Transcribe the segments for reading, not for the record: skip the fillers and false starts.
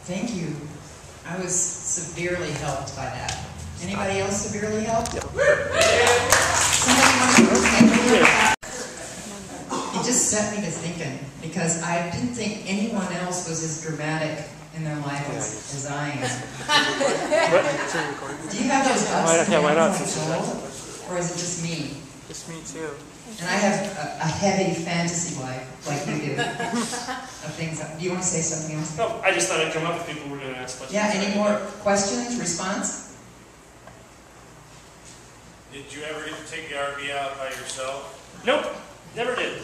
Thank you. I was severely helped by that. Anybody else severely helped? Yep. Somebody want to It just set me to thinking, because I didn't think anyone else was as dramatic in their life as I am. Do you have those ups and downs like Joel? Or is it just me? Just me too. And I have a heavy fantasy life, like you do, of things. Do you want to say something else? No, I just thought I'd come up if people were going to ask questions. Yeah, any more questions, response? Did you ever get to take the RV out by yourself? Nope, never did.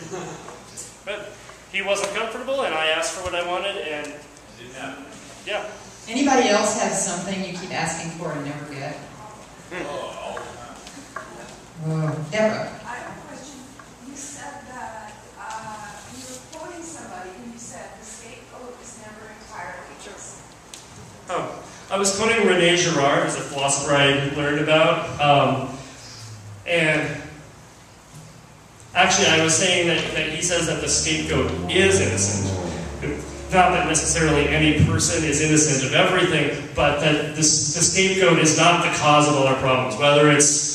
But he wasn't comfortable, and I asked for what I wanted, and It didn't happen. yeah. Anybody else have something you keep asking for and never get? Oh, all the time. Whoa. Deborah. I have a question. You said that you were quoting somebody and you said the scapegoat is never entirely true. I was quoting René Girard, who's a philosopher I learned about, and actually I was saying that he says that the scapegoat is innocent. Not that necessarily any person is innocent of everything, but that the scapegoat is not the cause of all our problems, whether it's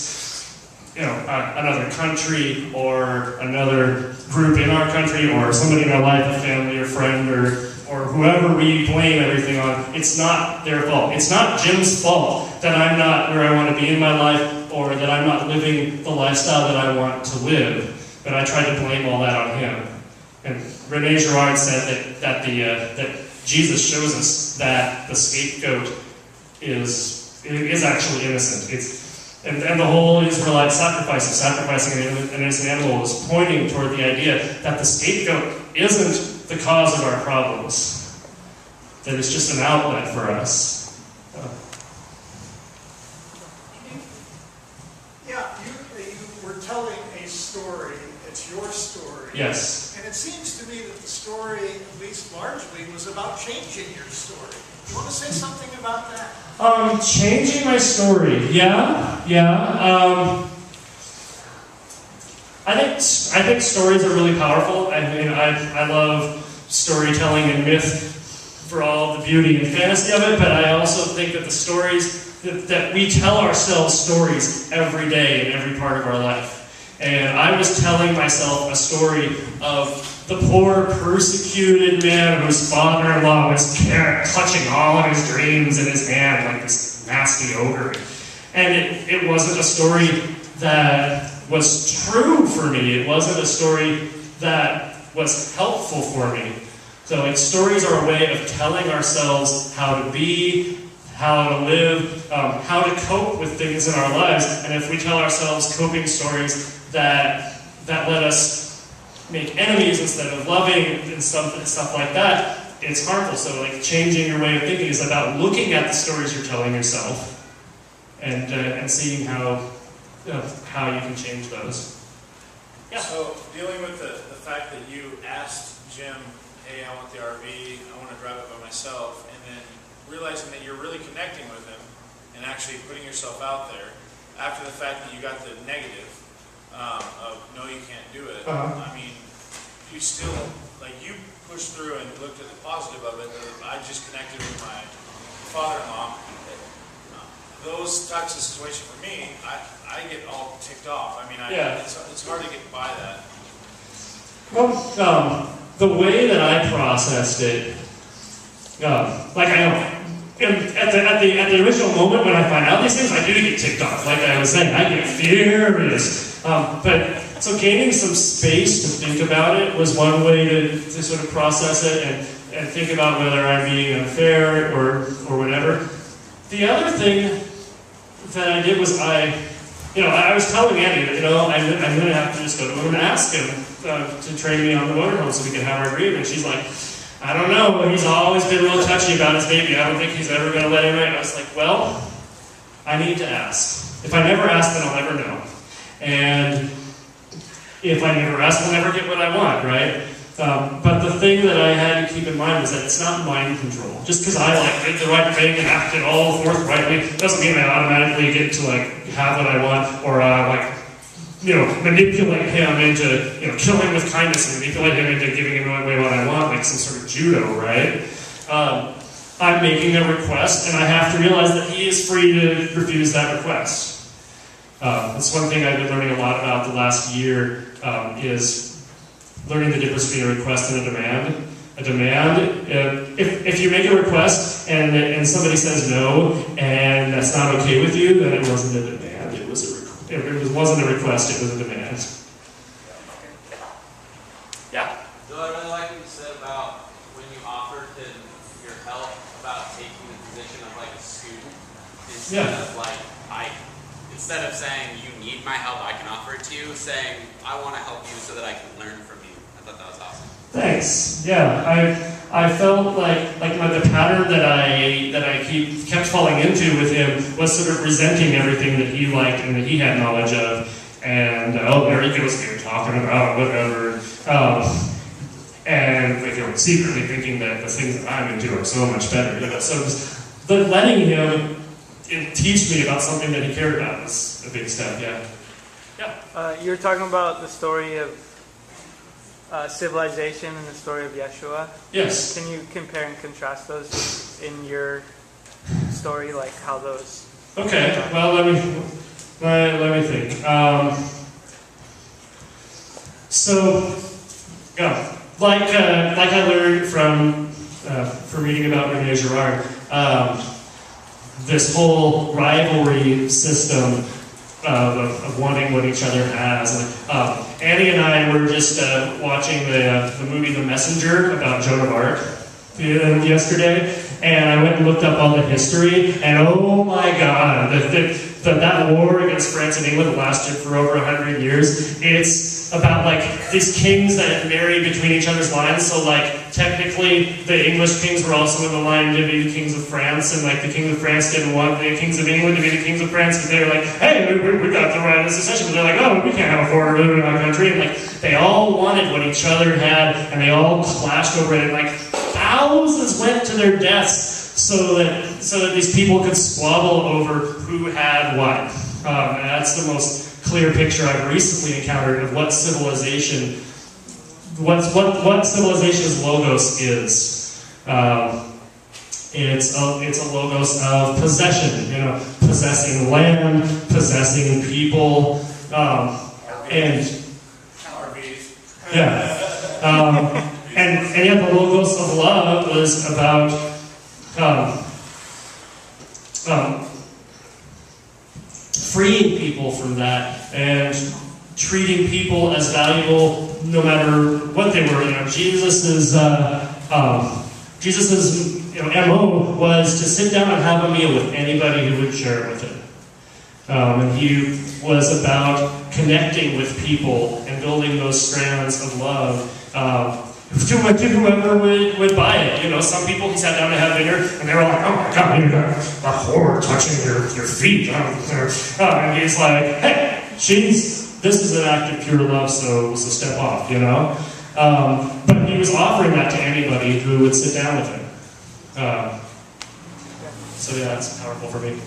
another country or another group in our country or somebody in our life, a family or friend or whoever we blame everything on. It's not their fault. It's not Jim's fault that I'm not where I want to be in my life or that I'm not living the lifestyle that I want to live. But I tried to blame all that on him. And René Girard said that Jesus shows us that the scapegoat is actually innocent. And the whole Israelite sacrificing an innocent animal is pointing toward the idea that the scapegoat isn't the cause of our problems. That it's just an outlet for us. Yeah, you were telling a story. It's your story. Yes. And it seems to me that the story, at least largely, was about changing your story. You want to say something about that? Changing my story. Yeah. I think stories are really powerful. I mean, I love storytelling and myth for all the beauty and fantasy of it, but I also think that the stories, that we tell ourselves stories every day in every part of our life. And I was telling myself a story of the poor, persecuted man whose father-in-law was clutching all of his dreams in his hand like this nasty ogre. And it wasn't a story that was true for me. It wasn't a story that was helpful for me. So stories are a way of telling ourselves how to be, how to live, how to cope with things in our lives. And if we tell ourselves coping stories that let us make enemies instead of loving and stuff like that, it's harmful. So changing your way of thinking is about looking at the stories you're telling yourself and seeing how you can change those. Yeah. So dealing with the fact that you asked Jim, hey, I want the RV, I want to drive it by myself, and then realizing that you're really connecting with him and actually putting yourself out there after the fact that you got the negative of no, you can't do it. I mean, you still, you pushed through and looked at the positive of it. I just connected with my father-in-law. Those types of situations for me, I get all ticked off. I mean, it's hard to get by that. Well, the way that I processed it, at the original moment when I find out these things, I do get ticked off. Like I was saying, I get furious. So gaining some space to think about it was one way to sort of process it and think about whether I'm being unfair or whatever. The other thing that I did was I was telling Andy that, I'm going to have to just go to him and ask him to train me on the motorhome so we can have our agreement. She's like, I don't know, he's always been real touchy about his baby. I don't think he's ever going to let him in. I was like, well, I need to ask. If I never ask, then I'll never know. And if I never ask, I'll never get what I want, right? But the thing that I had to keep in mind was that it's not mind control. Just because I did the right thing and acted all forthrightly doesn't mean I automatically get to have what I want or manipulate him into kill him with kindness and manipulate him into giving him away what I want, like some sort of judo, right? I'm making a request, and I have to realize that he is free to refuse that request. That's one thing I've been learning a lot about the last year, is learning the difference between a request and a demand. A demand, if you make a request and somebody says no, and that's not okay with you, then it wasn't a demand. It wasn't a request, it was a demand. Yeah? So I really like what you said about when you offered him your help, about taking the position of like a student instead of like instead of saying you need my help, I can offer it to you, saying I want to help you so that I can learn from you. I thought that was awesome. Thanks. Yeah, I felt like the pattern that I kept falling into with him was sort of resenting everything that he liked and that he had knowledge of, and there he goes here talking about whatever, and like secretly thinking that the things that I'm into are so much better. So letting him teach me about something that he cared about was a big step. Yeah. Yeah. You were talking about the story of civilization and the story of Yeshua. Yes. Can you compare and contrast those in your story, like how those? Okay. Well, let me think. Like I learned from reading about Rene Girard, this whole rivalry system of wanting what each other has. Annie and I were just watching the movie The Messenger about Joan of Arc yesterday, and I went and looked up all the history, and oh my God, that war against France and England lasted for over 100 years. It's about like these kings that married between each other's lines, so like technically the English kings were also in the line to be the kings of France, and like the kings of France didn't want the kings of England to be the kings of France because they were like, hey, we got the right of succession, but they're like, oh, we can't have a foreigner living in our country, and like they all wanted what each other had, and they all clashed over it, and like thousands went to their deaths so that these people could squabble over who had what. And that's the most clear picture I've recently encountered of what civilization, what civilization's logos is. It's a logos of possession, possessing land, possessing people, and yeah. And yet the logos of love was about freeing people from that and treating people as valuable no matter what they were. Jesus's MO was to sit down and have a meal with anybody who would share it with him. And he was about connecting with people and building those strands of love. To whoever would buy it. Some people he sat down to have dinner, and they were like, oh my God, you're a whore touching your feet. And he's like, hey, this is an act of pure love, so step off, But he was offering that to anybody who would sit down with him. So yeah, it's powerful for me.